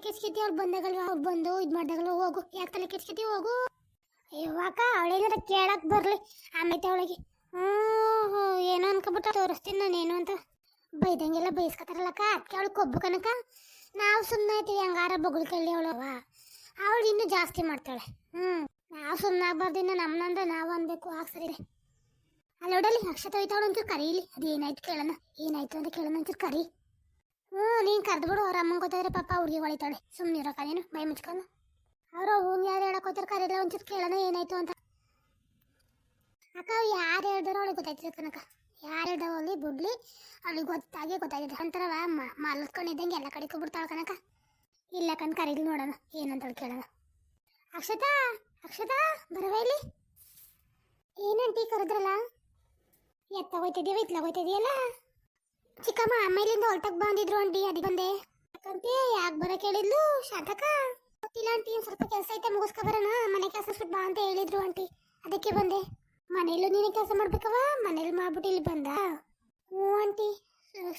ಕೆಡ್ಸ್ಕತಿ ಅವ್ರು ಬಂದಾಗಲ್ವ, ಅವ್ರು ಬಂದು ಇದು ಮಾಡ್ದಾಗಲ್ವ. ಹೋಗು, ಯಾಕೆ ತಲೆ ಕೆಡ್ಸ್ಕತಿ, ಹೋಗು. ಇವಾಗ ಅವಳೇನಾರ ಕೇಳಕ್ ಬರ್ಲಿ ಆಮೇಲೆ ಅವಳಿಗೆ ಏನೋ ಅನ್ಕೊಬಿಟ್ಟ ತೋರಿಸ್ತೀನಿ ನಾನು ಏನು ಅಂತ. ಬೈದಂಗೆಲ್ಲ ಬೈಸ್ಕೊತಾರಲ್ಲಕ್ಕ, ಅದಕ್ಕೆ ಅವಳು ಕೊಬ್ಬು ಕನಕ. ನಾವು ಸುಮ್ಮನೆ ಆಯ್ತೀವಿ ಹಂಗಾರ ಬೊಗಳು ಕೇಳಿ ಅವಳವ. ಅವಳು ಇನ್ನೂ ಜಾಸ್ತಿ ಮಾಡ್ತಾಳೆ. ನಾವು ಸುಮ್ಮನೆ ಆಗ್ಬಾರ್ದಿನ್ನ, ನಮ್ಮನಂದ್ರೆ ನಾವು ಅನ್ಬೇಕು. ಆಗ ಸರಿ ಅಲ್ಲೋಡಲ್ಲಿ ಅಕ್ಷತೆ ಹೋಯ್ತಾವಳು ಒಂಚೂರು ಕರೀಲಿ. ಅದು ಏನಾಯ್ತು ಕೇಳೋಣ, ಏನಾಯ್ತು ಅಂತ ಕೇಳೋಣ ಒಂಚೂರು ಕರಿ. ನೀನು ಕರೆದ್ಬಿಡು, ಅವ್ರ ಅಮ್ಮಂಗೆ ಗೊತ್ತಾದ್ರೆ ಪಾಪ ಹುಡುಗಿ ಹೊಳಿತಾಳೆ. ಸುಮ್ಮನೆ ಇರೋಕ ನೀನು ಮೈ ಮುಚ್ಕೊಂಡು. ಅವರು ಅವ್ನು ಯಾರು ಹೇಳಕ್ ಹೋಗ್ತಾರೆ, ಕರೀಲ್ಲ ಒಂಚೂರು ಕೇಳೋಣ ಏನಾಯ್ತು ಅಂತ. ಅಕ್ಕ ಯಾರು ಹೇಳ್ದಾರೋ ಅವಳಿಗೆ ಗೊತ್ತಾಯ್ತದೆ ಕನಕ. ಯಾರು ಹೇಳ್ದಾವ ಅಲ್ಲಿ ಬಿಡ್ಲಿ, ಅವಳಿಗೆ ಗೊತ್ತಾಗಿದೆ ಅಂತಾರವ. ಮಲ್ಕೊಂಡಿದ್ದಂಗೆ ಎಲ್ಲ ಕಡೆಗೂ ಬಿಡ್ತಾಳೆ ಕನಕ. ಇಲ್ಲ ಕಣ್ ಕರೀಲಿ, ನೋಡೋಣ ಏನಂತಳು ಕೇಳೋಣ. ಅಕ್ಷತಾ, ಅಕ್ಷತಾ ಬರವ ಇಲ್ಲಿ. ಏನಂಟಿ ಕರೆದ್ರಲ್ಲ, ಎತ್ತಾಗೋಯ್ತಿದ್ದೀವಿ, ಇತ್ಲಾಗೋಯ್ತಿದೆಯಲ್ಲ. ಚಿಕ್ಕಮ್ಮ ಆಮೇಲಿಂದ ಹೊರಟಕ್ಕೆ ಬಂದಿದ್ರು ಆಂಟಿ, ಅದಕ್ಕೆ ಬಂದೆ. ಯಾಕಂತೆ ಯಾಕೆ ಬರೋ ಕೇಳಿದ್ಲು ಶಾಂತಕ್ಕ. ಗೊತ್ತಿಲ್ಲ ಆಂಟಿ, ಒಂದು ಸ್ವಲ್ಪ ಕೆಲಸ ಐತೆ ಮುಗಿಸ್ಕೊ ಬರೋಣ, ಮನೆ ಕೆಲಸ ಬಿಟ್ಟು ಬಾ ಅಂತ ಹೇಳಿದ್ರು ಆಂಟಿ, ಅದಕ್ಕೆ ಬಂದೆ. ಮನೇಲೂ ನೀನೇ ಕೆಲಸ ಮಾಡ್ಬೇಕವ, ಮನೇಲಿ ಮಾಡ್ಬಿಟ್ಟು ಇಲ್ಲಿ ಬಂದ. ಹ್ಞೂ ಆಂಟಿ,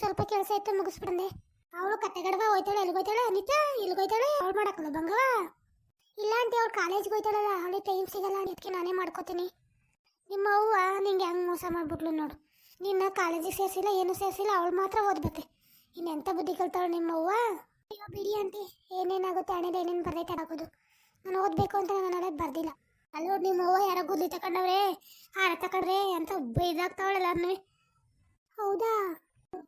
ಸ್ವಲ್ಪ ಕೆಲಸ ಐತೆ ಮುಗಿಸ್ಬಿಡಂದೆ. ಅವಳು ಕತ್ತೆಗಡವ ಹೋಯ್ತಾಳೆ. ಎಲ್ಲಿಗೋಯ್ತಾಳೆ ಅನಿತಾ, ಎಲ್ಲಿಗೋಯ್ತಾಳೆ ಅವಳು ಮಾಡಕ್ಕಲ್ಲ ಬಂಗವ. ಇಲ್ಲ ಆಂಟಿ, ಅವಳು ಕಾಲೇಜ್ಗೆ ಹೋಯ್ತಾಳಲ್ಲ, ಅವಳಿಗೆ ಟೈಮ್ ಸಿಗಲ್ಲ, ಅದಕ್ಕೆ ನಾನೇ ಮಾಡ್ಕೋತೀನಿ. ನಿಮ್ಮ ಅವ್ವ ನಿಂಗೆ ಹೆಂಗೆ ಮೋಸ ಮಾಡ್ಬಿಟ್ಲು ನೋಡು. ನಿನ್ನ ಕಾಲೇಜಿಗೆ ಸೇರಿಸಿಲ್ಲ, ಏನು ಸೇರಿಸಿಲ್ಲ, ಅವಳು ಮಾತ್ರ ಓದ್ಬೇಕೆ. ಇನ್ನೆಂಥ ಬುದ್ಧಿ ಕಲ್ತಾಳು ನಿಮ್ಮವ್ವ. ಅಯ್ಯೋ ಬಿಡಿ ಆಂಟಿ, ಏನೇನಾಗುತ್ತೆ ಹಣೆದು ಏನೇನು ಬರ್ದೈತೆ ಆಗೋದು. ನಾನು ಓದಬೇಕು ಅಂತ ನಾನು ನಾಳೆ ಬರ್ದಿಲ್ಲ. ಅಲ್ಲಿ ನೋಡಿ ನಿಮ್ಮವ್ವ ಯಾರೋ ಗುದ್ಲಿ ತಗೊಂಡವ್ರೆ, ಹಾರ ತಗೊಂಡ್ರೆ ಅಂತ ಬೈದಾಗ್ತಾವಳೆಲ್ಲ ಅನ್ನವೇ. ಹೌದಾ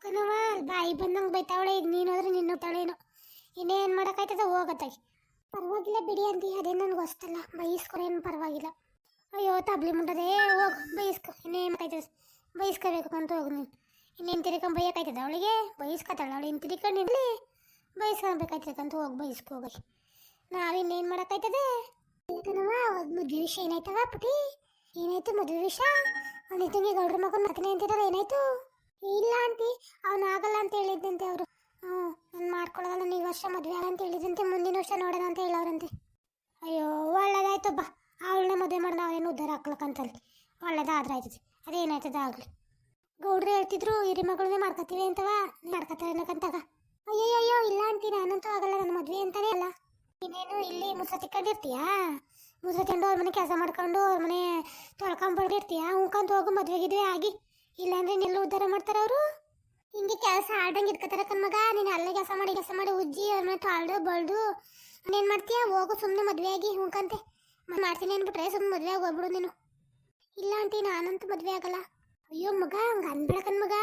ಕಣವ, ಬಾಯಿ ಬಂದಂಗೆ ಬೈತಾವಳೆ. ಈಗ ನೀನು ಹೋದ್ರೆ ನಿನ್ನ ಹೋಗ್ತಾಳೇನು, ಇನ್ನೇನು ಮಾಡೋಕ್ಕಾಯ್ತದ, ಹೋಗತ್ತಾಗಿ. ಪರವಾಗಿಲ್ಲ ಬಿಡಿ ಆಂಟಿ, ಅದೇ ನನಗೆ ಹೊಸ್ತಲ್ಲ, ಬೈಸ್ಕೊರೇನು ಪರವಾಗಿಲ್ಲ. ಅಯ್ಯೋ ತಬ್ಲಿ ಮುಂಡದೆ, ಹೋಗು ಬೈಸ್ಕೊ, ಇನ್ನೇನು ಆಯ್ತದ, ಬೈಸ್ಕೋಬೇಕು ಅಂತ ಹೋಗು ನೀನು. ಇನ್ನೇನು ತಿರ್ಕೊಂಡು ಬೈಯೋಕ್ಕಾಯ್ತದ ಅವಳಿಗೆ, ಬೈಸ್ಕೊತಾಳೆ ಅವಳು. ಇನ್ನು ತಿರ್ಕೊಂಡು ಇರಲಿ, ಬೈಸ್ಕೊಬೇಕಾಯ್ತದಂತ ಹೋಗಿ ಬೈಸ್ಕೊ ಹೋಗಿ. ನಾವಿನ್ನೇನು ಮಾಡೋಕ್ಕಾಯ್ತದೆ. ಯಾಕನವ ಮದುವೆ ವಿಷಯ ಏನಾಯ್ತವ ಪುಟಿ, ಏನಾಯ್ತು ಮದುವೆ ವಿಷಯ? ಅವನಿದ್ದಂಗೆ ಗೌಡ್ರ ಮಗನ ಮಾತನೇ ಅಂತಿದ್ದಾರೆ, ಏನಾಯ್ತು? ಇಲ್ಲ ಆಂಟಿ, ಅವನು ಆಗಲ್ಲ ಅಂತ ಹೇಳಿದ್ದಂತೆ ಅವರು. ನಾನು ಮಾಡ್ಕೊಳ್ಳೋದಲ್ಲ, ನೀವು ವರ್ಷ ಮದುವೆ ಆಗಲ್ಲ ಅಂತ ಹೇಳಿದಂತೆ, ಮುಂದಿನ ವರ್ಷ ನೋಡೋಣ ಅಂತ ಹೇಳೋರಂತೆ. ಅಯ್ಯೋ ಒಳ್ಳೇದಾಯ್ತು ಬಾ, ಅವಳನ್ನ ಮದುವೆ ಮಾಡಿದ ಅವನೇನು ಉದ್ಧಾರ ಹಾಕ್ಲಕ್ಕಂತಲ್ಲಿ. ಒಳ್ಳೇದಾದ್ರೆ ಆಯ್ತದೆ, ಅದೇನಾಯ್ತದ ಆಗಲಿ. ಗೌಡ್ರು ಹೇಳ್ತಿದ್ರು ಹಿರಿ ಮಗಳನ್ನೇ ಮಾಡ್ಕೊತೀವಿ ಅಂತವ, ಮಾಡ್ಕೊತಾರೆ ಅನ್ನಕಂತಾಗ. ಅಯ್ಯಯ್ಯೋ ಇಲ್ಲ ಆಂಟಿ, ನಾನಂತೂ ಆಗಲ್ಲ, ನನ್ನ ಮದುವೆ ಅಂತಾನೆ ಅಲ್ಲ. ಇನ್ನೇನು ಇಲ್ಲಿ ಮುಸ ತಿಕ್ಕೊಂಡಿರ್ತೀಯಾ, ಮುಸ ತಿಂಡು ಅವ್ರ ಮನೆ ಕೆಲಸ ಮಾಡ್ಕೊಂಡು ಅವ್ರ ಮನೆ ತೊಳ್ಕೊಂಡ್ಬಿಟ್ಟಿರ್ತೀಯಾ. ಉಂಕಂತ ಹೋಗು ಮದುವೆಗಿದ್ವಿ ಆಗಿ, ಇಲ್ಲಾಂದ್ರೆ ನೆಲ್ಲ ಉದ್ಧಾರ ಮಾಡ್ತಾರೆ ಅವರು. ಹಿಂಗೆ ಕೆಲಸ ಆಡಂಗೆ ಇಟ್ಕೋತಾರೆ ಕಣ್ಮಗ. ನೀನು ಅಲ್ಲೇ ಕೆಲಸ ಮಾಡಿ ಉಜ್ಜಿ ಅವ್ರ ಮನೆ ತೊಳ್ದು ಬಳ್ದು ಏನು ಮಾಡ್ತೀಯಾ? ಹೋಗು ಸುಮ್ಮನೆ ಮದುವೆ ಆಗಿ ಉಂಕಂತೆ ಮಾಡ್ತೀನಿ ಅಂದ್ಬಿಟ್ರೆ ಸುಮ್ಮನೆ ಮದುವೆ ಆಗಿ ಹೋಗ್ಬಿಡು ನೀನು. ಇಲ್ಲ ಆಂಟಿ, ನಾನಂತೂ ಮದುವೆ ಆಗಲ್ಲ. ಅಯ್ಯೋ ಮಗ, ಹಂಗೆ ಅನ್ಬೇಡ ಕಣ್ಮಗ.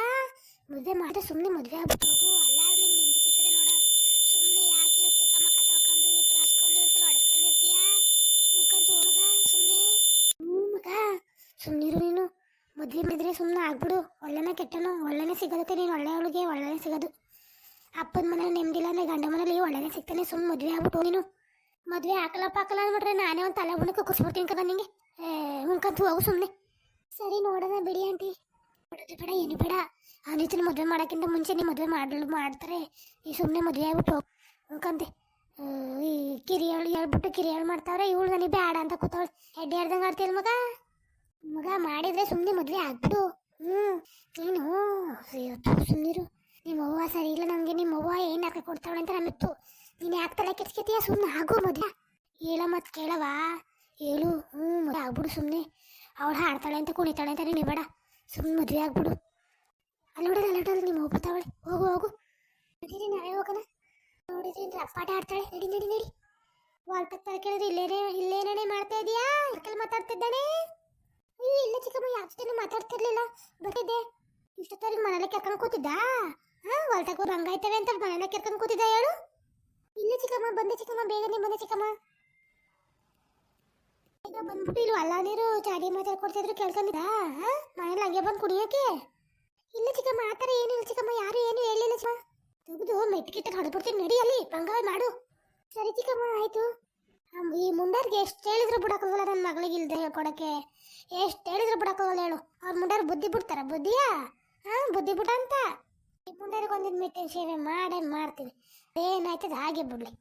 ಮದುವೆ ಮಾಡಿದ್ರೆ ಸುಮ್ಮನೆ ಮದುವೆ ಆಗ್ಬಿಟ್ಟು ಹೋಗು, ಎಲ್ಲಾರು ನಿಂಗೆ ನೆಮ್ಮದಿ ಸಿಗ್ತದೆ ನೋಡ. ಸುಮ್ಮನೆ ಯಾಕೆ ಚಿಕ್ಕ ಮಕ್ಕ ತೊಳ್ಕೊಂಡು ಇವ್ರು ಹಸ್ಕೊಂಡು ಇವ್ರು ಹೊಡೆಸ್ಕೊಂಡಿರ್ತೀಯಾ? ಮುಖಂತೂ ಮಗ ಸುಮ್ಮನೆ. ಮಗ ಸುಮ್ಮನಿರು ನೀನು. ಮದುವೆ ಮಾಡಿದ್ರೆ ಸುಮ್ಮನೆ ಆಗ್ಬಿಡು. ಒಳ್ಳೆನೇ ಕೆಟ್ಟನು ಒಳ್ಳೆನೇ ಸಿಗೋದಕ್ಕೆ, ನೀನು ಒಳ್ಳೆಯವಳಿಗೆ ಒಳ್ಳೆನೇ ಸಿಗೋದು. ಅಪ್ಪನ ಮನೇಲಿ ನೆಮ್ಮದಿಲ್ಲ ಅಂದರೆ ಗಂಡ ಮನೇಲಿ ಒಳ್ಳೆನೇ ಸಿಗ್ತಾನೆ. ಸುಮ್ಮನೆ ಮದುವೆ ಆಗ್ಬಿಟ್ಟು ನೀನು. ಮದುವೆ ಹಾಕಲಪ್ಪ ಹಾಕಲ್ಲ ಅಂದ್ಬಿಟ್ರೆ ನಾನೇ ಒಂದು ತಲೆ ಉಣ್ಣಕ್ಕೆ ಕುರ್ಸ್ಬಿಡ್ತೀನಿ ಕದ ನಿಂಗೆ. ಮುಖಂತೂ ಹೋಗು ಸುಮ್ಮನೆ. ಸರಿ ನೋಡೋಣ ಬಿಡಿ ಆಂಟಿ, ನೋಡೋದು ಬೇಡ ಏನು ಬೇಡ. ಅನಿತನ ಮದುವೆ ಮಾಡೋಕ್ಕಿಂತ ಮುಂಚೆ ನೀವು ಮದುವೆ ಮಾಡ್ತಾರೆ. ಈ ಸುಮ್ಮನೆ ಮದುವೆ ಆಗ್ಬಿಟ್ಟು ಹೋಗಿ ಮುಖಂತೆ. ಈ ಕಿರಿಯಾಳು ಹೇಳ್ಬಿಟ್ಟು ಕಿರಿಯಾಳು ಮಾಡ್ತಾವ್ರೆ, ಇವಳು ನನಗೆ ಬೇಡ ಅಂತ ಕೂತವಳು. ಹೆಡ್ಡೆ ಹೇಳ್ದಂಗೆ ಆಡ್ತೀಯಲ್ಲ ಮಗ. ಮಗ ಮಾಡಿದ್ರೆ ಸುಮ್ಮನೆ ಮದುವೆ ಆಗ್ಬಿಡು. ನೀನು ಸುಮ್ಮನಿರು. ನಿಮ್ಮ ಅವ್ವ ಸರಿ ಇಲ್ಲ, ನಮಗೆ ನಿಮ್ಮ ಅವ್ವ ಏನು ಹಾಕಿ ಕೊಡ್ತಾವಳೆ ಅಂತ ನಮ್ಮಿತ್ತು. ನೀನು ಯಾಕೆ ತಲೆ ಕೆಡ್ಸ್ಕೊತೀಯ? ಸುಮ್ಮನೆ ಆಗು ಮದುವೆ. ಹೇಳ ಮತ್ತೆ ಕೇಳವಾ, ಹೇಳು. ಮದುವೆ ಆಗ್ಬಿಡು ಸುಮ್ಮನೆ. ಅವಳು ಹಾಡ್ತಾಳೆ ಅಂತ ಕುಣಿತಾಳೆ ಅಂತ ನೀನು ಬೇಡ, ಸುಮ್ಮನೆ ಮದುವೆ ಆಗ್ಬಿಡು. ಅಲ್ಲೋಡಲ್ಲ ನಿಮ್ಮ ಅವ್ವ ಬರ್ತಾವಳೆ. ಹೋಗು ಹೋಗು. ನಡೀರಿ ನಾವೇ ಹೋಗೋಣ. ನೋಡಿದ್ರಿ ಅಪ್ಪಾಟ ಆಡ್ತಾಳೆ. ನಡಿ ನಡಿ ನಡಿ. ವಾಲ್ಟಕ್ ಕೇಳಿದ್ರೆ ಇಲ್ಲೇನೇ ಮಾಡ್ತಾ ಇದೀಯಾ? ಯಾಕಲ್ಲಿ ಮಾತಾಡ್ತಿದ್ದಾನೆ? ಅಯ್ಯೋ ಇಲ್ಲ ಚಿಕ್ಕಮ್ಮ, ಯಾವ ಜೊತೆ ಮಾತಾಡ್ತಿರ್ಲಿಲ್ಲ, ಬರ್ತಿದ್ದೆ. ಇಷ್ಟೊತ್ತವ್ರಿಗೆ ಮನೇಲೆ ಕರ್ಕೊಂಡು ಕೂತಿದ್ದ. ವಾಲ್ಟಕ್ ರಂಗಾಯ್ತವೆ ಅಂತ ಮನೇಲೆ ಕರ್ಕೊಂಡು ಕೂತಿದ್ದ ಹೇಳು. ಇಲ್ಲ ಚಿಕ್ಕಮ್ಮ, ಬಂದೆ ಚಿಕ್ಕಮ್ಮ, ಬೇಗನೆ ಬಂದೆ ಚಿಕ್ಕಮ್ಮ. ಈಗ ಬಂದ್ಬಿಟ್ಟು ಇಲ್ಲಿ ಅಲ್ಲ ನೀರು ಚಾಡಿ ಮಾತಾಡ್ಕೊಡ್ತಿದ್ರು ಕೇಳ್ಕೊಂಡಿದ್ದ. ಮನೇಲಿ ಹಂಗೆ ಬಂದು ಕುಡಿಯೋಕೆ? ಇಲ್ಲ ಚಿಕ್ಕಮ್ಮ, ಆ ಥರ ಏನಿಲ್ಲ ಚಿಕ್ಕಮ್ಮ, ಯಾರು ಏನು ಹೇಳಿಲ್ಲ ಚಿಕ್ಕಮ್ಮ. ತೆಗೆದು ಮೆಟ್ಕಿಟ್ಟ ಹೊಡೆದ್ಬಿಡ್ತೀನಿ, ನಡಿ ಅಲ್ಲಿ ಬಂಗಾವ ಮಾಡು. ಸರಿ ಚಿಕ್ಕಮ್ಮ ಆಯಿತು. ಈ ಮುಂಡಾರ್ಗೆ ಎಷ್ಟು ಹೇಳಿದ್ರು ಬಿಡೋಕ್ಕೋಗಲ್ಲ ನನ್ನ ಮಗಳಿಗೆ, ಇಲ್ದೆ ಹೇಳ್ಕೊಡೋಕ್ಕೆ. ಎಷ್ಟು ಹೇಳಿದ್ರು ಬಿಡೋಕ್ಕೋಗಲ್ಲ ಹೇಳು. ಅವ್ರ ಮುಂಡಾರು ಬುದ್ಧಿ ಬಿಡ್ತಾರ? ಬುದ್ಧಿಯಾ? ಬುದ್ಧಿ ಬಿಟ್ಟ ಅಂತ ಈ ಮುಂಡಾರಿಗೆ ಒಂದಿನ ಮೆಟ್ಟಿನ ಸೇವೆ ಮಾಡೇ ಮಾಡ್ತೀವಿ. ಏನಾಯ್ತದ ಹಾಗೆ ಬಿಡ್ಲಿ.